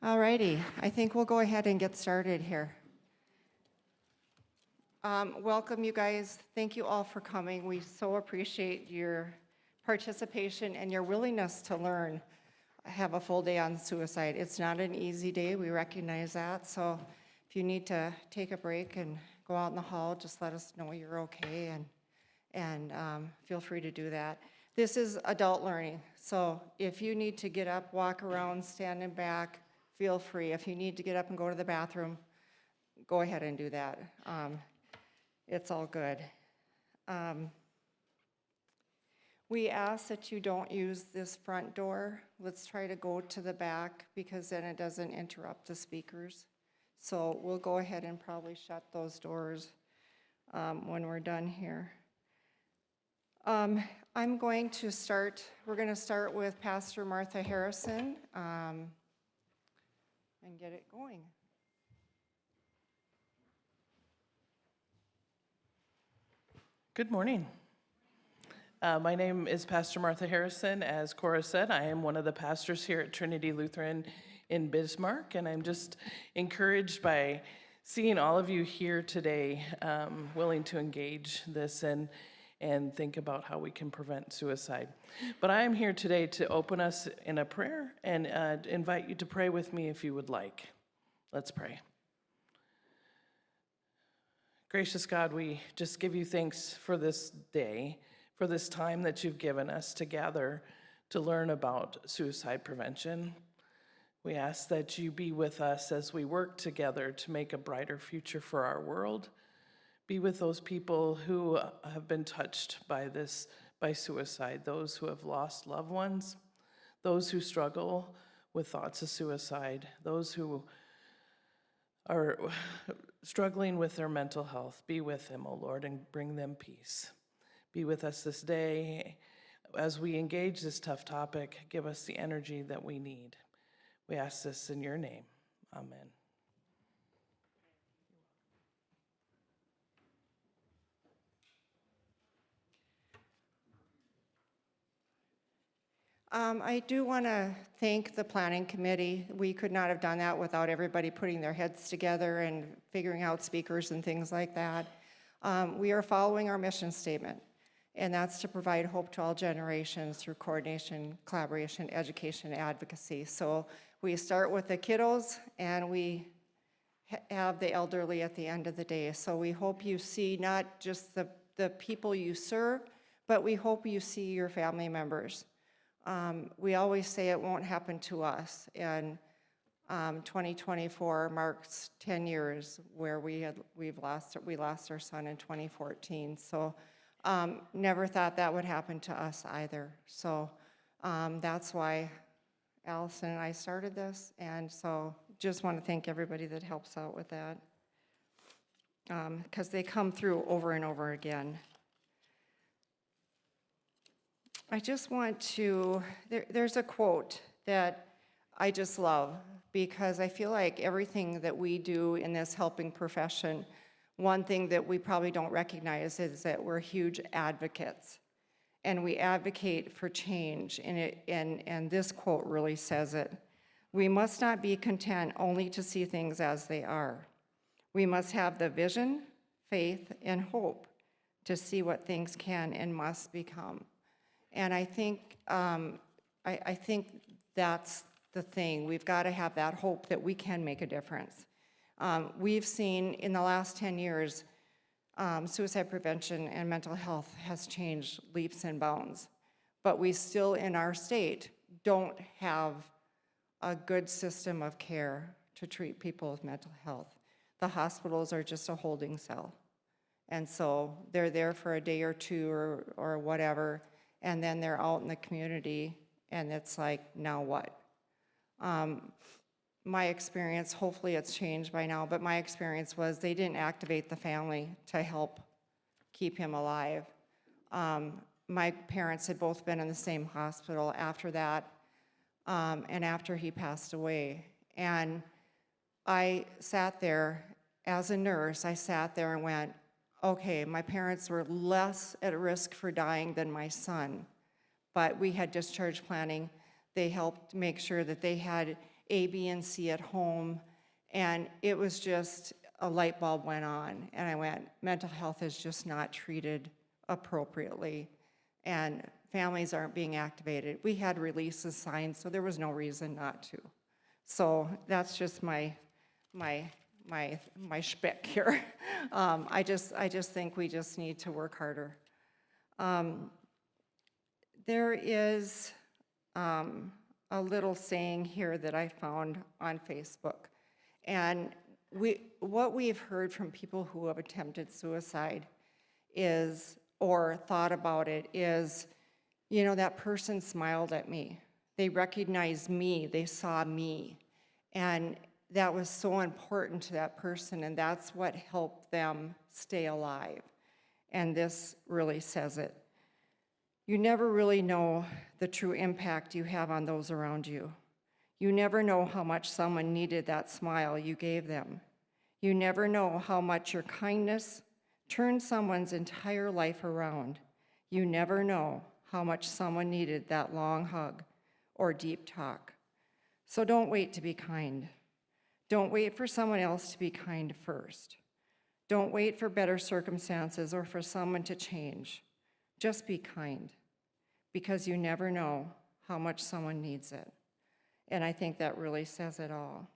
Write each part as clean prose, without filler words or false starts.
All righty, I think we'll go ahead and get started here. Welcome, you guys. Thank you all for coming. We so appreciate your participation and your willingness to learn. Have a full day on suicide. It's not an easy day, we recognize that. So if you need to take a break and go out in the hall, just let us know you're okay and feel free to do that. This is adult learning, so if you need to get up, walk around, standing back, feel free. If you need to get up and go to the bathroom, go ahead and do that. It's all good. We ask that you don't use this front door. Let's try to go to the back because then it doesn't interrupt the speakers. So we'll go ahead and probably shut those doors when we're done here. I'm going to start, we're going to start with Pastor Martha Harrison and get it going. Good morning. My name is Pastor Martha Harrison. As Cora said, I am one of the pastors here at Trinity Lutheran in Bismarck, and I'm just encouraged by seeing all of you here today willing to engage this and think about how we can prevent suicide. But I am here today to open us in a prayer and invite you to pray with me if you would like. Let's pray. Gracious God, we just give you thanks for this day, for this time that you've given us to gather to learn about suicide prevention. We ask that you be with us as we work together to make a brighter future for our world. Be with those people who have been touched by suicide, those who have lost loved ones, those who struggle with thoughts of suicide, those who are struggling with their mental health. Be with them, O Lord, and bring them peace. Be with us this day as we engage this tough topic. Give us the energy that we need. We ask this in your name. Amen. I do want to thank the planning committee. We could not have done that without everybody putting their heads together and figuring out speakers and things like that. We are following our mission statement, and that's to provide hope to all generations through coordination, collaboration, education, advocacy. So we start with the kiddos, and we have the elderly at the end of the day. So we hope you see not just the people you serve, but we hope you see your family members. We always say it won't happen to us, and 2024 marks 10 years where we lost our son in 2014. So never thought that would happen to us either. So that's why Allison and I started this, and so just want to thank everybody that helps out with that because they come through over and over again. I just want to, there's a quote that I just love because I feel like everything that we do in this helping profession, one thing that we probably don't recognize is that we're huge advocates and we advocate for change. And this quote really says it. We must not be content only to see things as they are. We must have the vision, faith, and hope to see what things can and must become. And I think I think that's the thing. We've got to have that hope that we can make a difference. We've seen in the last 10 years, suicide prevention and mental health has changed leaps and bounds. But we still, in our state, don't have a good system of care to treat people with mental health. The hospitals are just a holding cell. And so they're there for a day or two or whatever, and then they're out in the community, and it's like, now what? My experience, hopefully it's changed by now, but my experience was they didn't activate the family to help keep him alive. My parents had both been in the same hospital after that, and after he passed away. And I sat there, as a nurse, I sat there and went, okay, my parents were less at risk for dying than my son, but we had discharge planning. They helped make sure that they had A, B, and C at home. And it was just, a light bulb went on. And I went, mental health is just not treated appropriately. And families aren't being activated. We had releases signed, so there was no reason not to. So that's just my shtick here. I just think we just need to work harder. There is a little saying here that I found on Facebook, and what we've heard from people who have attempted suicide is, or thought about it, is, you know, that person smiled at me. They recognized me, they saw me, and that was so important to that person, and that's what helped them stay alive. And this really says it. You never really know the true impact you have on those around you. You never know how much someone needed that smile you gave them. You never know how much your kindness turned someone's entire life around. You never know how much someone needed that long hug or deep talk. So don't wait to be kind. Don't wait for someone else to be kind first. Don't wait for better circumstances or for someone to change. Just be kind, because you never know how much someone needs it. And I think that really says it all.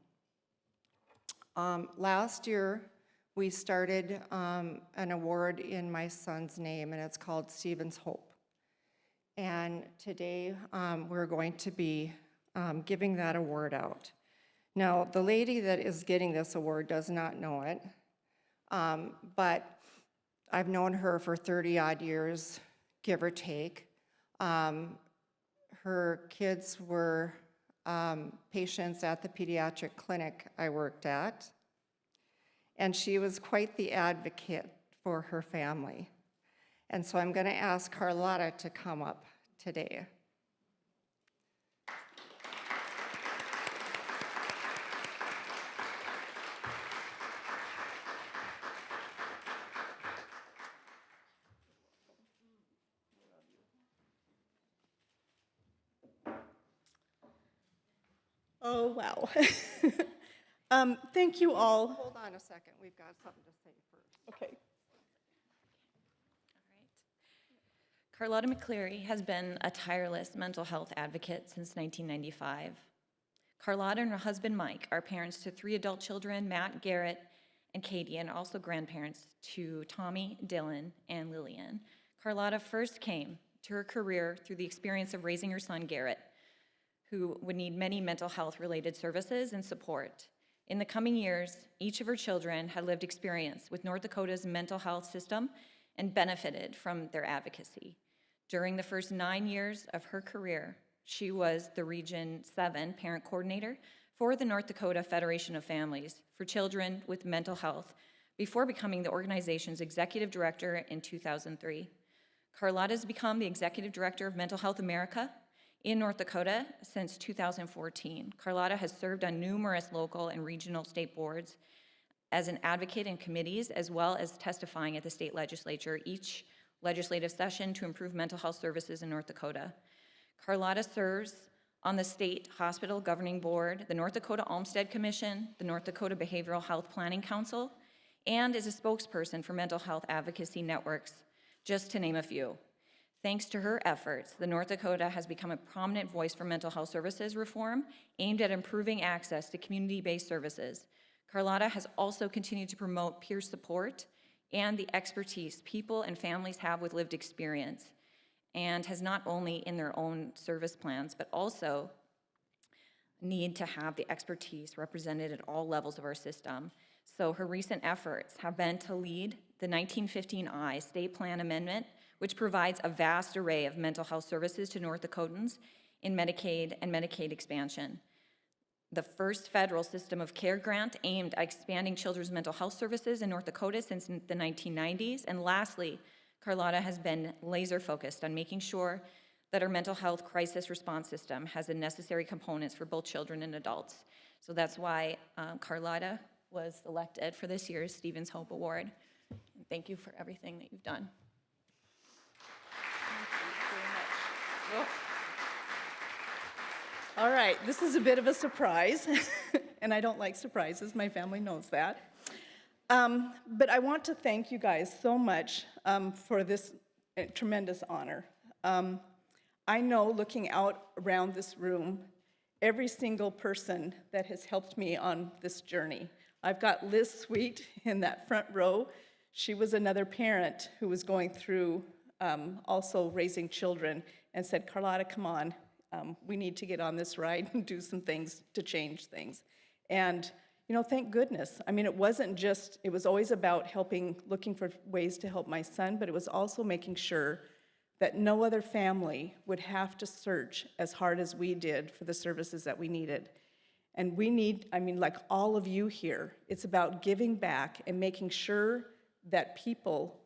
Last year, we started an award in my son's name, and it's called Stephen's Hope. And today, we're going to be giving that award out. Now, the lady that is getting this award does not know it, but I've known her for 30-odd years, give or take. Her kids were patients at the pediatric clinic I worked at, and she was quite the advocate for her family. And so I'm going to ask Carlotta to come up today. Oh, wow. Thank you all. Hold on a second, we've got something to say first. Okay. Carlotta McCleary has been a tireless mental health advocate since 1995. Carlotta and her husband Mike are parents to 3 adult children, Matt, Garrett, and Katie, and also grandparents to Tommy, Dylan, and Lillian. Carlotta first came to her career through the experience of raising her son Garrett, who would need many mental health related services and support. In the coming years, each of her children had lived experience with North Dakota's mental health system and benefited from their advocacy. During the first 9 years of her career, she was the Region 7 parent coordinator for the North Dakota Federation of Families for Children with Mental Health before becoming the organization's executive director in 2003. Carlotta has become the executive director of Mental Health America in North Dakota since 2014. Carlotta has served on numerous local and regional state boards as an advocate in committees, as well as testifying at the state legislature each legislative session to improve mental health services in North Dakota. Carlotta serves on the State Hospital Governing Board, the North Dakota Olmstead Commission, the North Dakota Behavioral Health Planning Council, and is a spokesperson for mental health advocacy networks, just to name a few. Thanks to her efforts, the North Dakota has become a prominent voice for mental health services reform aimed at improving access to community-based services. Carlotta has also continued to promote peer support and the expertise people and families have with lived experience, and has not only in their own service plans, but also need to have the expertise represented at all levels of our system. So her recent efforts have been to lead the 1915I State Plan Amendment, which provides a vast array of mental health services to North Dakotans in Medicaid and Medicaid expansion. The first federal system of care grant aimed at expanding children's mental health services in North Dakota since the 1990s. And lastly, Carlotta has been laser focused on making sure that our mental health crisis response system has the necessary components for both children and adults. So that's why Carlotta was elected for this year's Stephen's Hope Award. And thank you for everything that you've done. Thank you very much. All right, this is a bit of a surprise, and I don't like surprises. My family knows that. But I want to thank you guys so much for this tremendous honor. I know, looking out around this room, every single person that has helped me on this journey. I've got Liz Sweet in that front row. She was another parent who was going through also raising children and said, Carlotta, come on, we need to get on this ride and do some things to change things. And, you know, thank goodness. I mean, it wasn't just, it was always about helping, looking for ways to help my son, but it was also making sure that no other family would have to search as hard as we did for the services that we needed. And we need, I mean, like all of you here, it's about giving back and making sure that people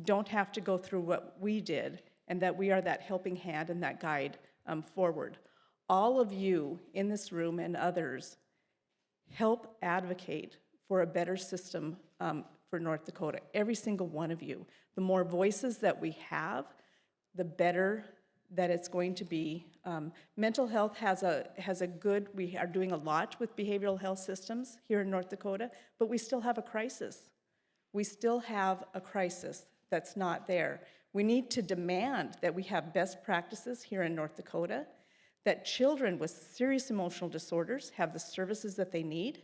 don't have to go through what we did, and that we are that helping hand and that guide forward. All of you in this room and others help advocate for a better system for North Dakota, every single one of you. The more voices that we have, the better that it's going to be. Mental health has a good, we are doing a lot with behavioral health systems here in North Dakota, but we still have a crisis. We still have a crisis that's not there. We need to demand that we have best practices here in North Dakota, that children with serious emotional disorders have the services that they need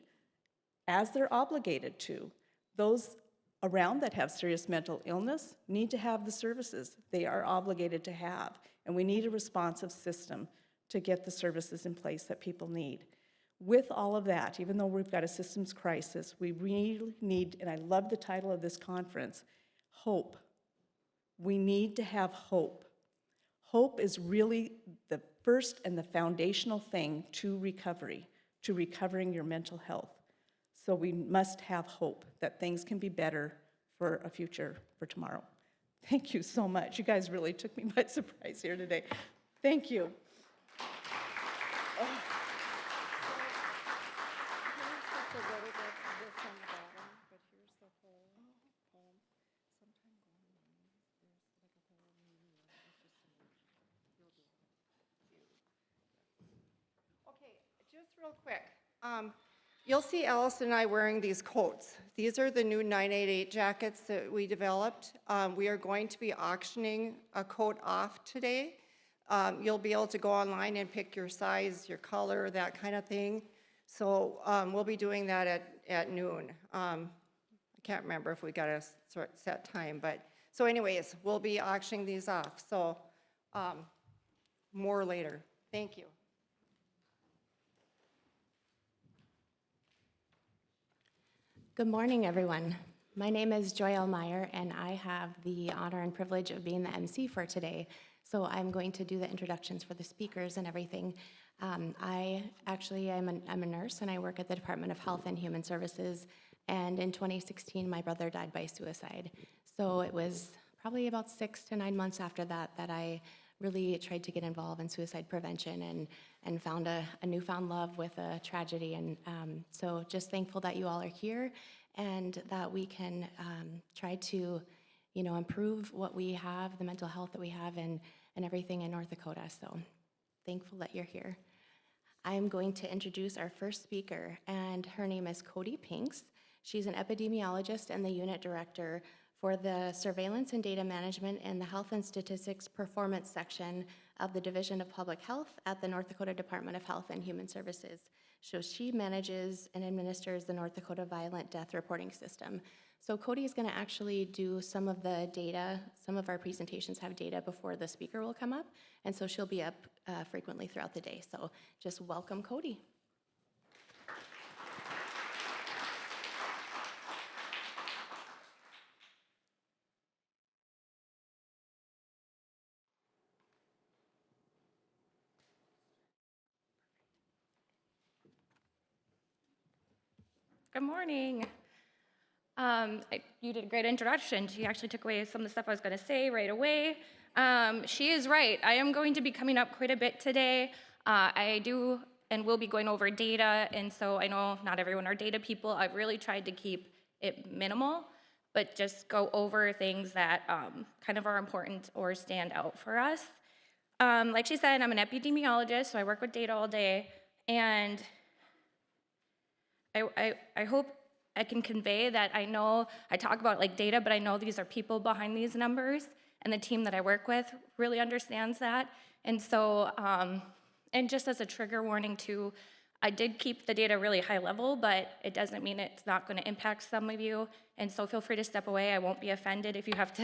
as they're obligated to. Those around that have serious mental illness need to have the services they are obligated to have. And we need a responsive system to get the services in place that people need. With all of that, even though we've got a systems crisis, we really need, and I love the title of this conference, hope. We need to have hope. Hope is really the first and the foundational thing to recovery, to recovering your mental health. So we must have hope that things can be better for a future for tomorrow. Thank you so much. You guys really took me by surprise here today. Thank you. Okay, just real quick. You'll see Allison and I wearing these coats. These are the new 988 jackets that we developed. We are going to be auctioning a coat off today. You'll be able to go online and pick your size, your color, that kind of thing. So we'll be doing that at noon. I can't remember if we got a set time, but so anyways, we'll be auctioning these off. So more later. Thank you. Good morning, everyone. My name is Joyelle Meyer, and I have the honor and privilege of being the MC for today. So I'm going to do the introductions for the speakers and everything. I'm a nurse, and I work at the Department of Health and Human Services. And in 2016, my brother died by suicide. So it was probably about 6 to 9 months after that that I really tried to get involved in suicide prevention and found a newfound love with a tragedy. And so just thankful that you all are here and that we can try to, improve what we have, the mental health that we have and everything in North Dakota. So thankful that you're here. I'm going to introduce our first speaker, and her name is Cody Pinks. She's an epidemiologist and the unit director for the Surveillance and Data Management and the Health and Statistics Performance section of the Division of Public Health at the North Dakota Department of Health and Human Services. So she manages and administers the North Dakota Violent Death Reporting System. So Cody is going to actually do some of the data. Some of our presentations have data before the speaker will come up, and so she'll be up frequently throughout the day. So just welcome, Cody. Good morning. You did a great introduction. She actually took away some of the stuff I was going to say right away. She is right. I am going to be coming up quite a bit today. I do and will be going over data, and so I know not everyone are data people. I've really tried to keep it minimal, but just go over things that kind of are important or stand out for us. Like she said, I'm an epidemiologist, so I work with data all day, and I hope I can convey that I know, I talk about like data, but I know these are people behind these numbers, and the team that I work with really understands that. And so, and just as a trigger warning too, I did keep the data really high level, but it doesn't mean it's not going to impact some of you. And so feel free to step away. I won't be offended if you have to,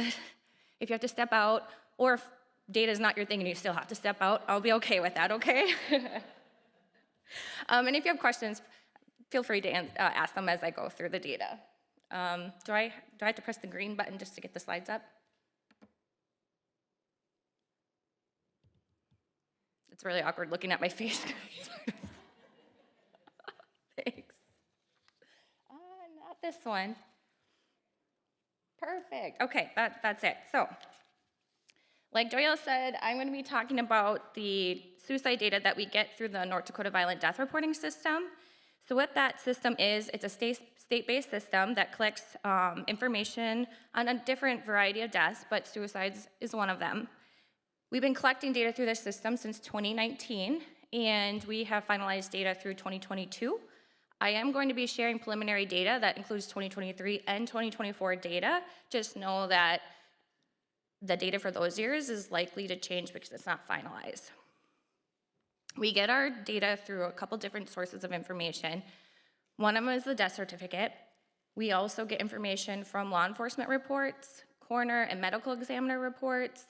if you have to step out, or if data is not your thing and you still have to step out, I'll be okay with that, okay? And if you have questions, feel free to ask them as I go through the data. Do I have to press the green button just to get the slides up? It's really awkward looking at my face. Thanks. Not this one. Perfect. Okay, that's it. So, like Joelle said, I'm going to be talking about the suicide data that we get through the North Dakota Violent Death Reporting System. So what that system is, it's a state-based system that collects information on a different variety of deaths, but suicides is one of them. We've been collecting data through this system since 2019, and we have finalized data through 2022. I am going to be sharing preliminary data that includes 2023 and 2024 data. Just know that the data for those years is likely to change because it's not finalized. We get our data through a couple different sources of information. One of them is the death certificate. We also get information from law enforcement reports, coroner and medical examiner reports.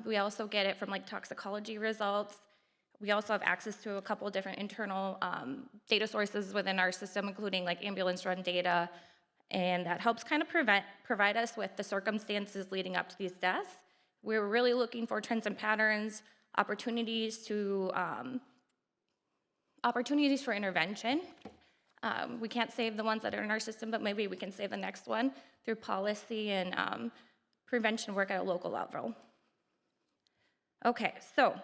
We also get it from like toxicology results. We also have access to a couple of different internal data sources within our system, including like ambulance run data, and that helps kind of provide us with the circumstances leading up to these deaths. We're really looking for trends and patterns, opportunities for intervention. We can't save the ones that are in our system, but maybe we can save the next one through policy and prevention work at a local level. Okay, so,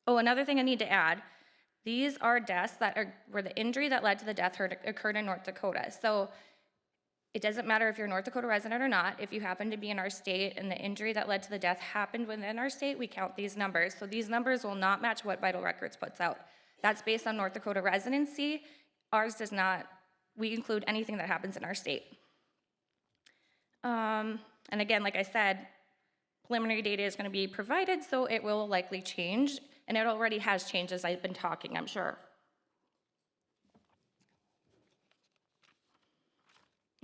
another thing I need to add, these are deaths where the injury that led to the death occurred in North Dakota. So it doesn't matter if you're a North Dakota resident or not. If you happen to be in our state and the injury that led to the death happened within our state, we count these numbers. So these numbers will not match what Vital Records puts out. That's based on North Dakota residency. Ours does not. We include anything that happens in our state. And again, like I said, preliminary data is going to be provided, so it will likely change, and it already has changed as I've been talking, I'm sure.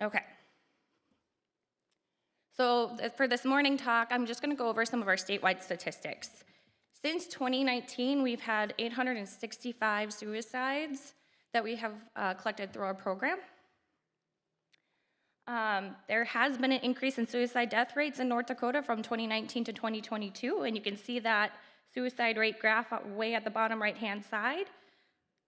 Okay. So for this morning talk, I'm just going to go over some of our statewide statistics. Since 2019, we've had 865 suicides that we have collected through our program. There has been an increase in suicide death rates in North Dakota from 2019 to 2022, and you can see that suicide rate graph way at the bottom right-hand side.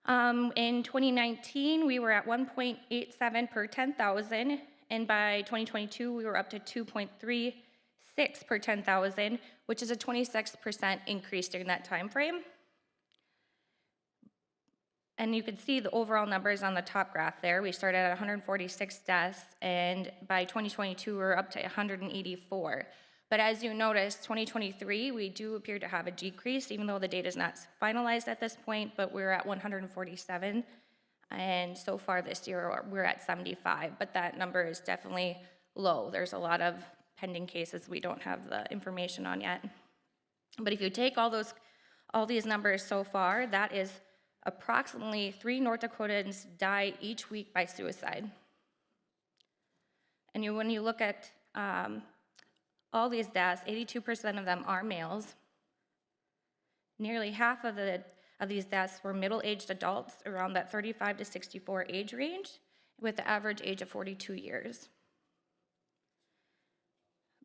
In 2019, we were at 1.87 per 10,000, and by 2022, we were up to 2.36 per 10,000, which is a 26% increase during that time frame. And you can see the overall numbers on the top graph there. We started at 146 deaths, and by 2022, we were up to 184. But as you notice, 2023, we do appear to have a decrease, even though the data is not finalized at this point, but we're at 147. And so far this year, we're at 75, but that number is definitely low. There's a lot of pending cases we don't have the information on yet. But if you take all these numbers so far, that is approximately 3 North Dakotans die each week by suicide. And when you look at all these deaths, 82% of them are males. Nearly half of these deaths were middle-aged adults around that 35 to 64 age range, with the average age of 42 years.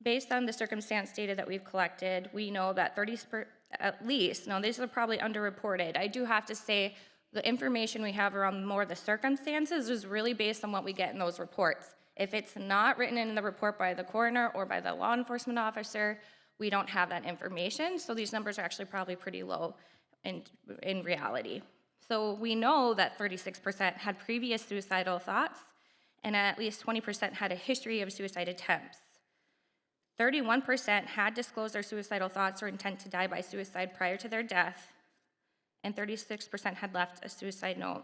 Based on the circumstance data that we've collected, we know that at least, now these are probably underreported. I do have to say the information we have around more of the circumstances is really based on what we get in those reports. If it's not written in the report by the coroner or by the law enforcement officer, we don't have that information. So these numbers are actually probably pretty low in reality. So we know that 36% had previous suicidal thoughts, and at least 20% had a history of suicide attempts. 31% had disclosed their suicidal thoughts or intent to die by suicide prior to their death, and 36% had left a suicide note.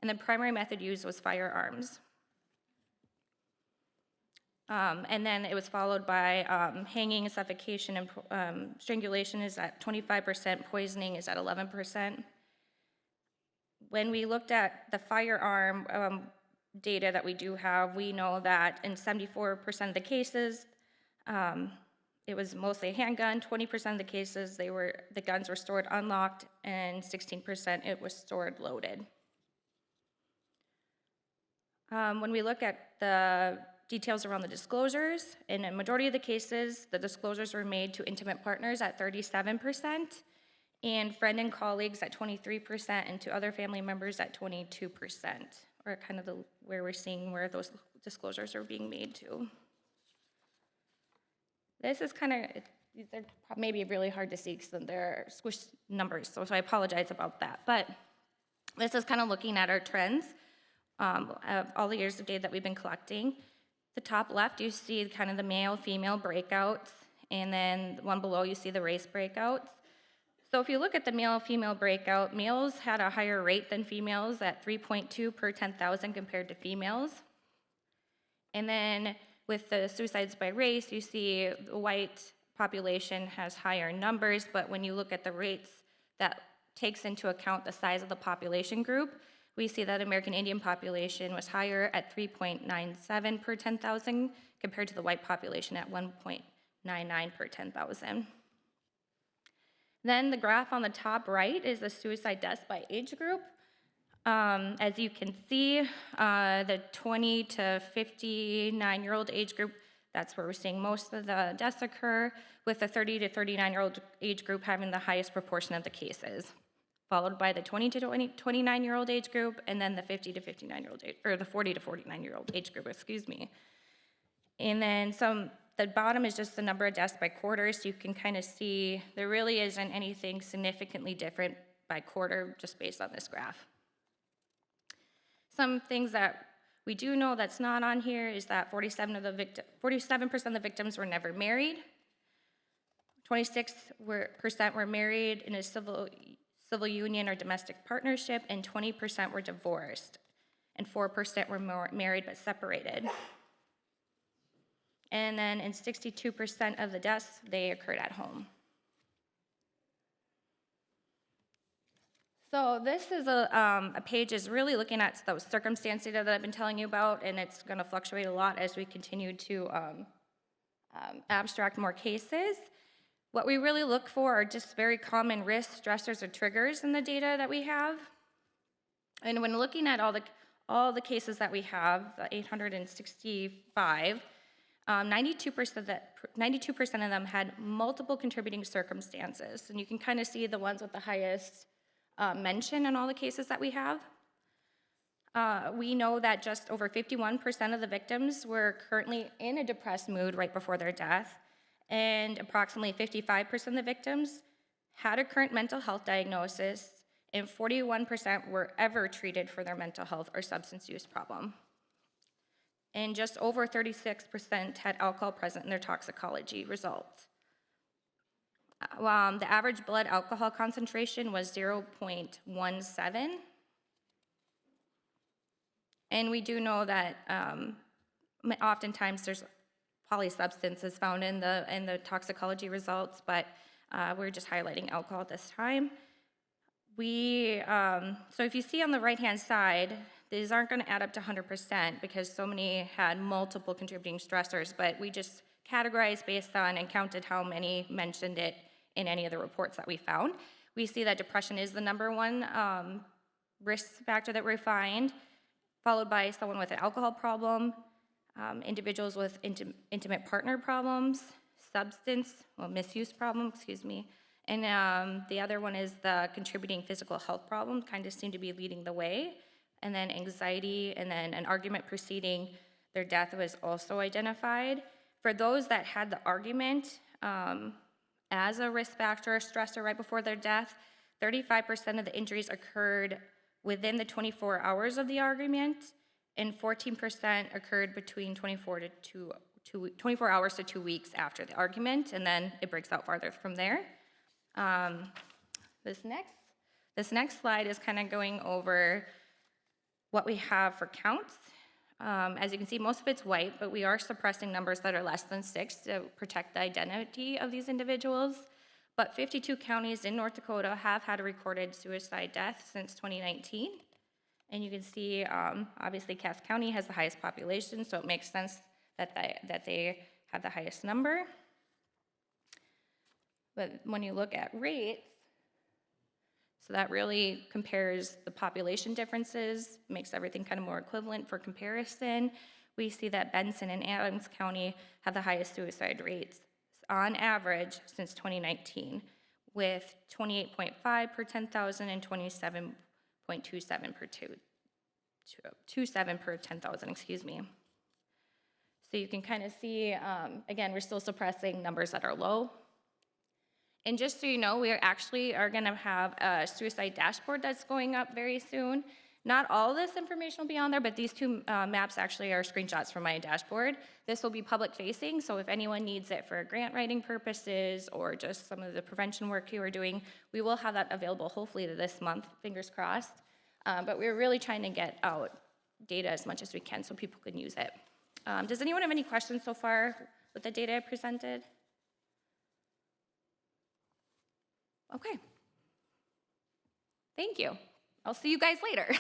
And the primary method used was firearms. And then it was followed by hanging, suffocation, and strangulation is at 25%, poisoning is at 11%. When we looked at the firearm data that we do have, we know that in 74% of the cases, it was mostly a handgun. 20% of the cases, the guns were stored unlocked, and 16% it was stored loaded. When we look at the details around the disclosures, in a majority of the cases, the disclosures were made to intimate partners at 37%, and friend and colleagues at 23%, and to other family members at 22%, or kind of where we're seeing where those disclosures are being made to. This is kind of, these are maybe really hard to see because they're squished numbers, so I apologize about that. But this is kind of looking at our trends of all the years of data that we've been collecting. The top left, you see kind of the male-female breakouts, and then one below, you see the race breakouts. So if you look at the male-female breakout, males had a higher rate than females at 3.2 per 10,000 compared to females. And then with the suicides by race, you see the white population has higher numbers, but when you look at the rates that takes into account the size of the population group, we see that American Indian population was higher at 3.97 per 10,000 compared to the white population at 1.99 per 10,000. Then the graph on the top right is the suicide deaths by age group. As you can see, the 20 to 59-year-old age group, that's where we're seeing most of the deaths occur, with the 30 to 39-year-old age group having the highest proportion of the cases, followed by the 20 to 29-year-old age group, and then the 50 to 59-year-old age, or the 40 to 49-year-old age group, excuse me. And then the bottom is just the number of deaths by quarter, so you can kind of see there really isn't anything significantly different by quarter just based on this graph. Some things that we do know that's not on here is that 47% of the victims were never married, 26% were married in a civil union or domestic partnership, and 20% were divorced, and 4% were married but separated. And then in 62% of the deaths, they occurred at home. So this is a page is really looking at those circumstance data that I've been telling you about, and it's going to fluctuate a lot as we continue to abstract more cases. What we really look for are just very common risks, stressors, or triggers in the data that we have. And when looking at all the cases that we have, the 865, 92% of them had multiple contributing circumstances, and you can kind of see the ones with the highest mention in all the cases that we have. We know that just over 51% of the victims were currently in a depressed mood right before their death, and approximately 55% of the victims had a current mental health diagnosis, and 41% were ever treated for their mental health or substance use problem. And just over 36% had alcohol present in their toxicology results. The average blood alcohol concentration was 0.17. And we do know that oftentimes there's polysubstances found in the toxicology results, but we're just highlighting alcohol at this time. So if you see on the right-hand side, these aren't going to add up to 100% because so many had multiple contributing stressors, but we just categorized based on and counted how many mentioned it in any of the reports that we found. We see that depression is the number one risk factor that we find, followed by someone with an alcohol problem, individuals with intimate partner problems, misuse problem, and the other one is the contributing physical health problem, kind of seem to be leading the way, and then anxiety, and then an argument preceding their death was also identified. For those that had the argument as a risk factor or stressor right before their death, 35% of the injuries occurred within the 24 hours of the argument, and 14% occurred between 24 to 24 hours to 2 weeks after the argument, and then it breaks out farther from there. This next slide is kind of going over what we have for counts. As you can see, most of it's white, but we are suppressing numbers that are less than 6 to protect the identity of these individuals. But 52 counties in North Dakota have had a recorded suicide death since 2019. And you can see, obviously, Cass County has the highest population, so it makes sense that they have the highest number. But when you look at rates, so that really compares the population differences, makes everything kind of more equivalent for comparison. We see that Benson and Adams County have the highest suicide rates on average since 2019, with 28.5 per 10,000 and 27.27 per 10,000, excuse me. So you can kind of see, again, we're still suppressing numbers that are low. And just so you know, we are going to have a suicide dashboard that's going up very soon. Not all this information will be on there, but these two maps actually are screenshots from my dashboard. This will be public facing, so if anyone needs it for grant writing purposes or just some of the prevention work you are doing, we will have that available hopefully this month, fingers crossed. But we're really trying to get out data as much as we can so people can use it. Does anyone have any questions so far with the data I presented? Okay. Thank you. I'll see you guys later.